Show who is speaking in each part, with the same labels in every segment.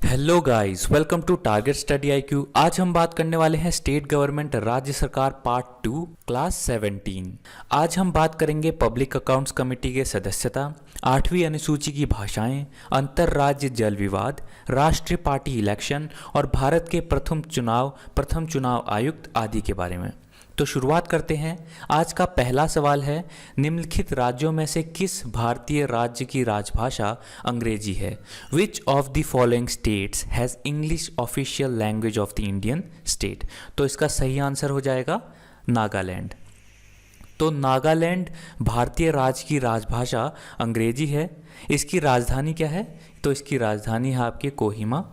Speaker 1: Hello guys, welcome to Target Study IQ. आज हम बात करने वाले हैं स्टेट गवर्नमेंट राज्य सरकार पार्ट 2 क्लास 17। आज हम बात करेंगे पब्लिक अकाउंट्स कमेटी के सदस्यता, 8वीं अनुसूची की भाषाएं, अंतर राज्य जल विवाद, राष्ट्रीय पार्टी इलेक्शन और भारत के प्रथम चुनाव आयुक्त आदि के बारे में। तो शुरुआत करते हैं। आज का पहला सवाल है, निम्नलिखित राज्यों में से किस भारतीय राज्य की राजभाषा अंग्रेजी है? Which of the following states has English official language of the Indian state? तो इसका सही आंसर हो जाएगा नागालैंड। तो नागालैंड भारतीय राज्य की राजभाषा अंग्रेजी है। इसकी राजधानी क्या है? तो इसकी राजधानी है आपकी कोहिमा।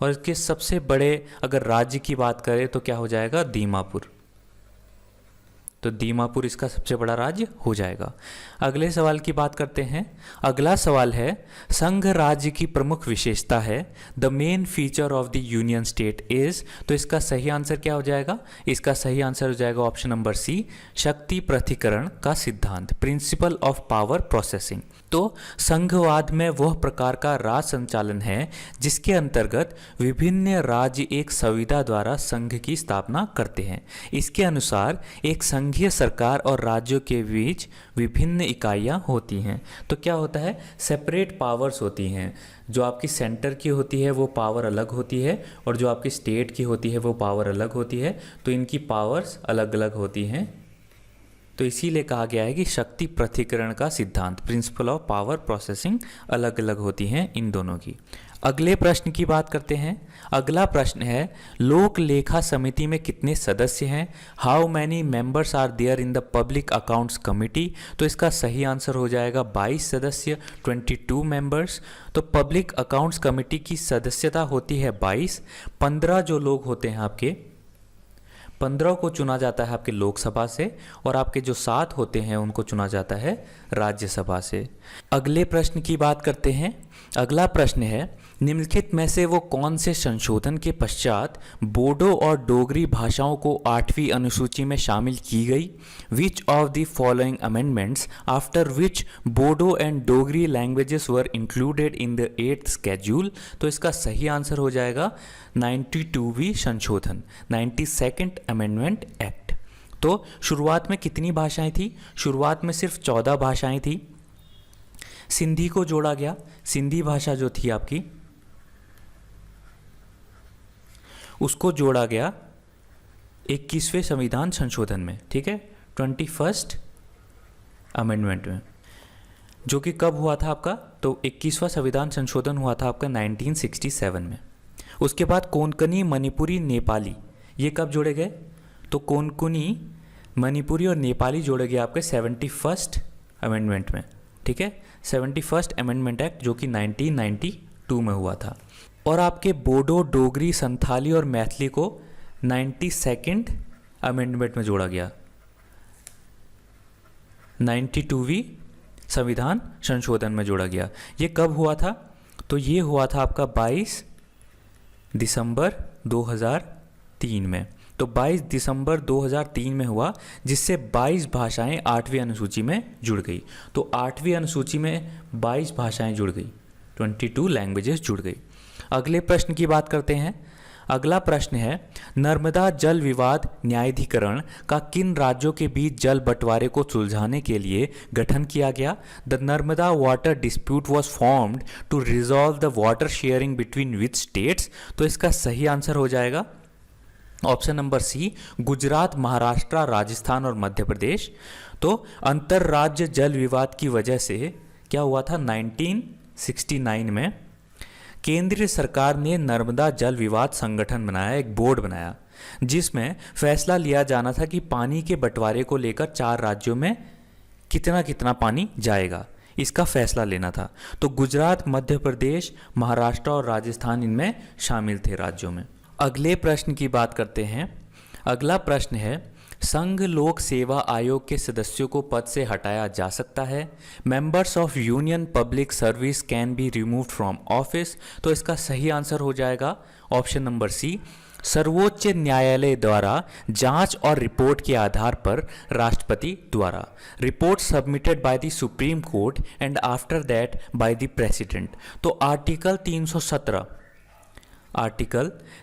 Speaker 1: और इसके सबसे बड़े अगर राज्य की बात करें तो क्या हो जाएगा? दीमापुर। तो दीमापुर इसका सबसे बड़ा राज्य हो जाएगा। अगले सवाल की बात करते हैं। अगला सवाल है, संघ राज्य की प्रमुख विशेषता है the main feature of the union state is. तो इसका सही आंसर क्या हो जाएगा? इसका सही आंसर हो जाएगा ऑप्शन नंबर सी, शक्ति पृथक्करण का सिद्धांत, प्रिंसिपल ऑफ पावर प्रोसेसिंग। तो संघवाद में वह प्रकार का राज संचालन है जिसके अंतर्गत विभिन्न राज्य एक संविदा द्वारा संघ की स्थापना करते हैं। इसके अनुसार एक संघीय सरकार और राज्यों के बीच विभिन्न इकाइयां होती हैं। तो क्या होता है? सेपरेट पावर्स होती हैं। जो आपकी सेंटर की होती है वो पावर अलग होती है और जो आपकी स्टेट की होती है वो पावर अलग होती है। तो इनकी पावर्स अलग अलग होती हैं। तो इसीलिए कहा गया है कि शक्ति पृथक्करण का सिद्धांत, प्रिंसिपल ऑफ पावर प्रोसेसिंग, अलग अलग होती हैं इन दोनों की। अगले प्रश्न की बात करते हैं। अगला प्रश्न है, लोक लेखा समिति में कितने सदस्य हैं? How many members are there in the public accounts committee? तो इसका सही आंसर हो जाएगा 22 सदस्य, 22 मेंबर्स। तो पब्लिक अकाउंट्स कमिटी की सदस्यता होती है 22। 15 जो लोग होते हैं आपके, 15 को चुना जाता है आपके लोकसभा से और आपके जो 7 होते हैं उनको चुना जाता है राज्यसभा से। अगले प्रश्न की बात करते हैं। अगला प्रश्न है, निम्नलिखित में से वो कौन से संशोधन के पश्चात बोडो और डोगरी भाषाओं को 8वीं अनुसूची में शामिल की गई? Which of the following amendments after which Bodo and Dogri languages were included in the 8th schedule? तो इसका सही आंसर हो जाएगा 92वीं संशोधन, 92nd अमेंडमेंट एक्ट। तो शुरुआत में कितनी भाषाएं थी? शुरुआत में सिर्फ 14 भाषाएं थी। सिंधी को जोड़ा गया। सिंधी भाषा जो थी आपकी उसको जोड़ा गया 21वें संविधान संशोधन में, ठीक है, 21st अमेंडमेंट में, जो कि कब हुआ था आपका? तो 21वां संविधान संशोधन हुआ था आपका 1967 में। उसके बाद कोंकणी, मणिपुरी, नेपाली, ये कब जोड़े गए? तो कोंकणी, मणिपुरी और नेपाली जोड़े गए आपके 71st अमेंडमेंट में, ठीक है, 71st अमेंडमेंट एक्ट, जो कि 1992 में हुआ था। और आपके बोडो, डोगरी, संथाली और मैथिली को 92nd अमेंडमेंट में जोड़ा गया, 92वीं संविधान संशोधन में जोड़ा गया। ये कब हुआ था? तो ये हुआ था आपका 22 दिसंबर 2003 में। तो 22 दिसंबर 2003 में हुआ, जिससे 22 भाषाएं 8वीं अनुसूची में जुड़ गई। तो 8वीं अनुसूची में 22 भाषाएं जुड़ गई, 22 लैंग्वेजेस जुड़ गई। अगले प्रश्न की बात करते हैं। अगला प्रश्न है, नर्मदा जल विवाद न्यायाधिकरण का किन राज्यों के बीच जल बंटवारे को सुलझाने के लिए गठन किया गया? The Narmada water dispute was formed to resolve the water sharing between which states? तो इसका सही आंसर हो जाएगा option number C, Gujarat, Maharashtra, Rajasthan और मध्य प्रदेश। तो अंतर राज्य जल विवाद की वजह से क्या हुआ था? 1969 में केंद्रीय सरकार ने नर्मदा जल विवाद संगठन बनाया, एक बोर्ड बनाया, जिसमें फैसला लिया जाना था कि पानी के बंटवारे को लेकर 4 राज्यों में कितना कितना पानी जाएगा, इसका फैसला लेना था। तो गुजरात, मध्य प्रदेश, महाराष्ट्र और राजस्थान इनमें शामिल थे राज्यों में। अगले प्रश्न की बात करते हैं। अगला प्रश्न है, संघ लोक सेवा आयोग के सदस्यों को पद से हटाया जा सकता है? Members of union public service can be removed from office? तो इसका सही आंसर हो जाएगा ऑप्शन नंबर सी, सर्वोच्च न्यायालय द्वारा जांच और रिपोर्ट के आधार पर राष्ट्रपति द्वारा। Report submitted by the supreme court and after that by the president. तो आर्टिकल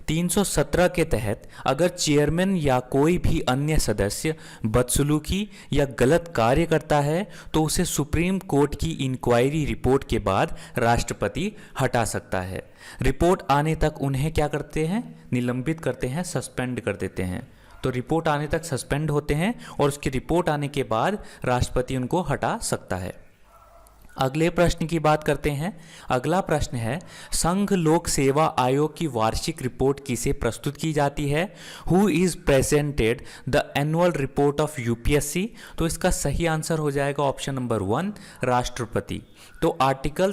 Speaker 1: 317 के तहत अगर चेयरमैन या कोई भी अन्य सदस्य बदसलूकी या गलत कार्य करता है तो उसे सुप्रीम कोर्ट की इंक्वायरी रिपोर्ट के बाद राष्ट्रपति हटा सकता है। रिपोर्ट आने तक उन्हें क्या करते हैं? निलंबित करते हैं, सस्पेंड कर देते हैं। तो रिपोर्ट आने तक सस्पेंड होते हैं और उसकी रिपोर्ट आने के बाद राष्ट्रपति उनको हटा सकता है। अगले प्रश्न की बात करते हैं। अगला प्रश्न है, संघ लोक सेवा आयोग की वार्षिक रिपोर्ट किसे प्रस्तुत की जाती है? Who is presented the annual report of UPSC? तो इसका सही आंसर हो जाएगा ऑप्शन नंबर 1, राष्ट्रपति। तो आर्टिकल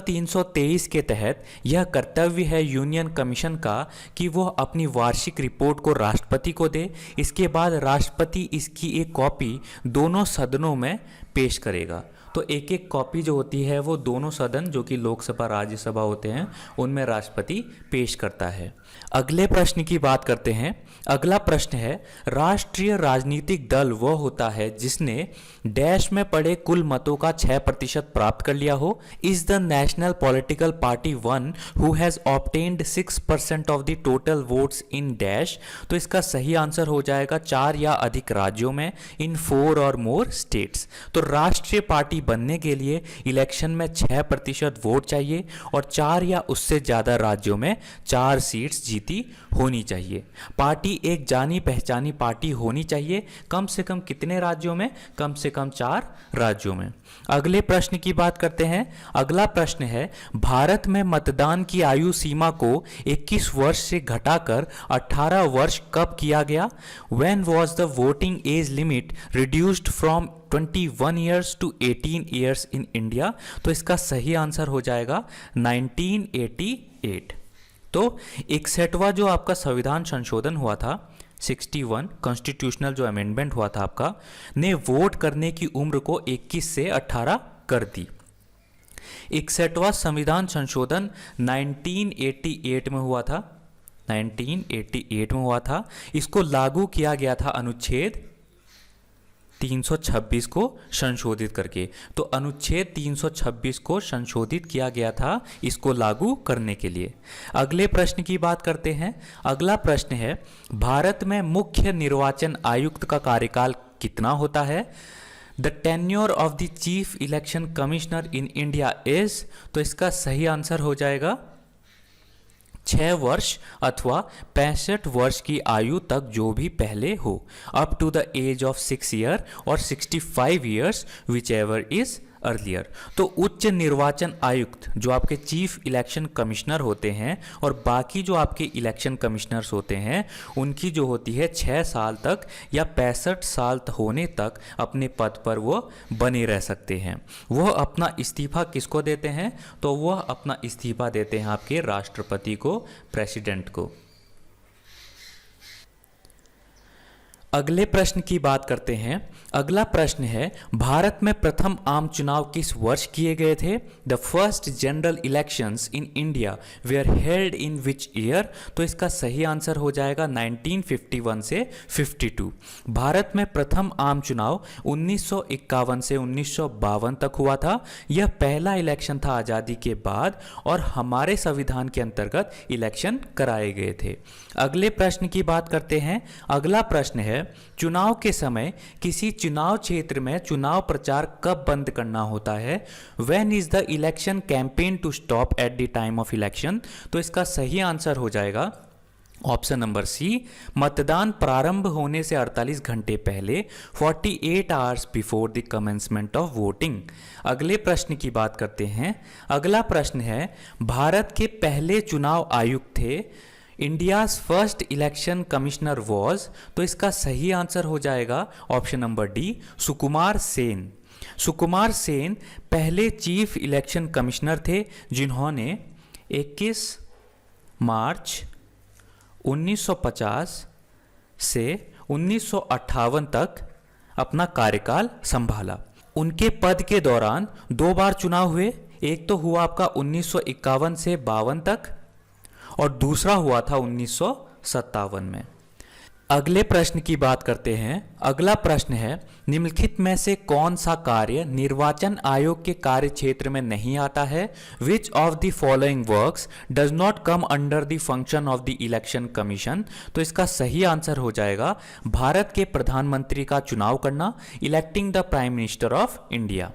Speaker 1: 323 के तहत यह कर्तव्य है यूनियन कमीशन का कि वह अपनी वार्षिक रिपोर्ट को राष्ट्रपति को दे। इसके बाद राष्ट्रपति इसकी एक कॉपी दोनों सदनों में पेश करेगा। तो एक एक कॉपी जो होती है वो दोनों सदन जो कि लोकसभा राज्यसभा होते हैं उनमें राष्ट्रपति पेश करता है। अगले प्रश्न की बात करते हैं। अगला प्रश्न है, राष्ट्रीय राजनीतिक दल वह होता है जिसने डैश में पड़े कुल मतों का 6% प्राप्त कर लिया हो। Is the national political party one who has obtained 6% of the total votes in dash? तो इसका सही आंसर हो जाएगा 4 या अधिक राज्यों में, इन 4 और मोर स्टेट्स। तो राष्ट्रीय पार्टी बनने के लिए इलेक्शन में 6% वोट चाहिए और 4 या उससे ज़्यादा राज्यों में 4 सीट्स जीती होनी चाहिए। पार्टी एक जानी पहचानी पार्टी होनी चाहिए। कम से कम कितने राज्यों में? कम से कम 4 राज्यों में। अगले प्रश्न की बात करते हैं। अगला प्रश्न है, भारत में मतदान की आयु सीमा को 21 वर्ष से घटाकर 18 वर्ष कब किया गया? When was the voting age limit reduced from 21 years to 18 years in India? तो इसका सही आंसर हो जाएगा 1988। तो 61वां जो आपका संविधान संशोधन हुआ था, 61 कॉन्स्टिट्यूशनल जो अमेंडमेंट हुआ था आपका, ने वोट करने की उम्र को 21 से 18 कर दी। 61वां संविधान संशोधन 1988 में हुआ था। 1988 में हुआ था। इसको लागू किया गया था अनुच्छेद 326 को संशोधित करके। तो अनुच्छेद 326 को संशोधित किया गया था इसको लागू करने के लिए। अगले प्रश्न की बात करते हैं। अगला प्रश्न है, भारत में मुख्य निर्वाचन आयुक्त का कार्यकाल कितना होता है? The tenure of the chief election commissioner in India is? तो इसका सही आंसर हो जाएगा 6 वर्ष अथवा 65 वर्ष की आयु तक जो भी पहले हो, up to the age of 6 year और 65 years whichever is earlier. तो उच्च निर्वाचन आयुक्त जो आपके चीफ इलेक्शन कमिश्नर होते हैं और बाकी जो आपके इलेक्शन कमिश्नर्स होते हैं उनकी जो होती है 6 साल तक या 65 साल होने तक अपने पद पर वो बने रह सकते हैं। वह अपना इस्तीफा किसको देते हैं? तो वह अपना इस्तीफा देते हैं आपके राष्ट्रपति को, प्रेसिडेंट को। अगले प्रश्न की बात करते हैं। अगला प्रश्न है, भारत में प्रथम आम चुनाव किस वर्ष किए गए थे? The first general elections in India where held in which year? तो इसका सही आंसर हो जाएगा 1951 से 52। भारत में प्रथम आम चुनाव 1951 से 1952 तक हुआ था। यह पहला इलेक्शन था आज़ादी के बाद और हमारे संविधान के अंतर्गत इलेक्शन कराए गए थे। अगले प्रश्न की बात करते हैं। अगला प्रश्न है, चुनाव के समय किसी चुनाव क्षेत्र में चुनाव प्रचार कब बंद करना होता है? When is the election campaign to stop at the time of election? तो इसका सही आंसर हो जाएगा ऑप्शन नंबर सी, मतदान प्रारंभ होने से 48 घंटे पहले, 48 hours before the commencement of voting. अगले प्रश्न की बात करते हैं। अगला प्रश्न है, भारत के पहले चुनाव आयुक्त थे India's first election commissioner was? तो इसका सही आंसर हो जाएगा option number D, Sukumar Sen. Sukumar Sen पहले चीफ इलेक्शन कमिश्नर थे जिन्होंने 21 मार्च 1950 से 1958 तक अपना कार्यकाल संभाला। उनके पद के दौरान 2 बार चुनाव हुए, एक तो हुआ आपका 1951 से 52 तक और दूसरा हुआ था 1957 में। अगले प्रश्न की बात करते हैं। अगला प्रश्न है, निम्नलिखित में से कौन सा कार्य निर्वाचन आयोग के कार्य क्षेत्र में नहीं आता है? Which of the following works does not come under the function of the election commission? तो इसका सही आंसर हो जाएगा भारत के प्रधानमंत्री का चुनाव करना, electing the prime minister of India.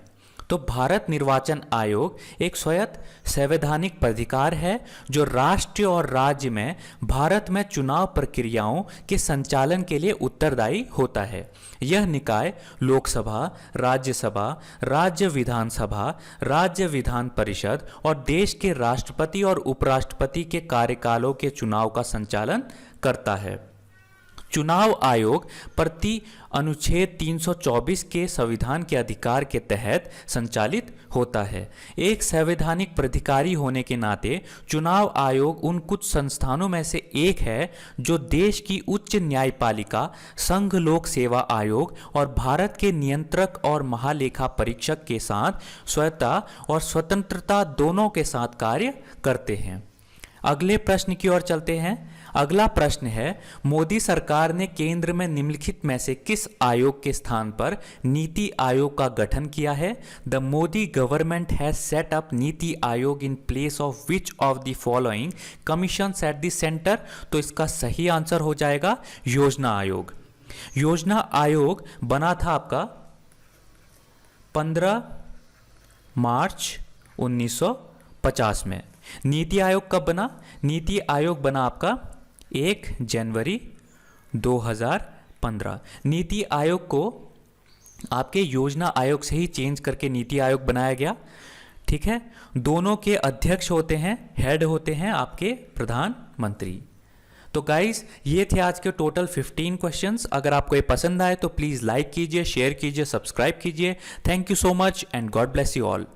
Speaker 1: तो भारत निर्वाचन आयोग एक स्वायत्त संवैधानिक प्राधिकार है जो राष्ट्र और राज्य में भारत में चुनाव प्रक्रियाओं के संचालन के लिए उत्तरदायी होता है। यह निकाय लोकसभा, राज्यसभा, राज्य विधानसभा, राज्य विधान परिषद और देश के राष्ट्रपति और उपराष्ट्रपति के कार्यकालों के चुनाव का संचालन करता है। चुनाव आयोग प्रति अनुच्छेद 324 के संविधान के अधिकार के तहत संचालित होता है। एक संवैधानिक प्राधिकारी होने के नाते चुनाव आयोग उन कुछ संस्थानों में से एक है जो देश की उच्च न्यायपालिका, संघ लोक सेवा आयोग और भारत के नियंत्रक और महालेखा परीक्षक के साथ स्वायत्तता और स्वतंत्रता दोनों के साथ कार्य करते हैं। अगले प्रश्न की ओर चलते हैं। अगला प्रश्न है, मोदी सरकार ने केंद्र में निम्नलिखित में से किस आयोग के स्थान पर नीति आयोग का गठन किया है? The Modi government has set up NITI Aayog in place of which of the following commissions at the centre? तो इसका सही आंसर हो जाएगा योजना आयोग। योजना आयोग बना था आपका 15 मार्च 1950 में। नीति आयोग कब बना? नीति आयोग बना आपका 1 जनवरी 2015। नीति आयोग को आपके योजना आयोग से ही चेंज करके नीति आयोग बनाया गया। ठीक है, दोनों के अध्यक्ष होते हैं, हेड होते हैं आपके प्रधानमंत्री। तो गाइस, ये थे आज के टोटल 15 क्वेश्चंस। अगर आपको ये पसंद आए तो प्लीज़ लाइक कीजिए, शेयर कीजिए, सब्सक्राइब कीजिए। Thank you so much and God bless you all.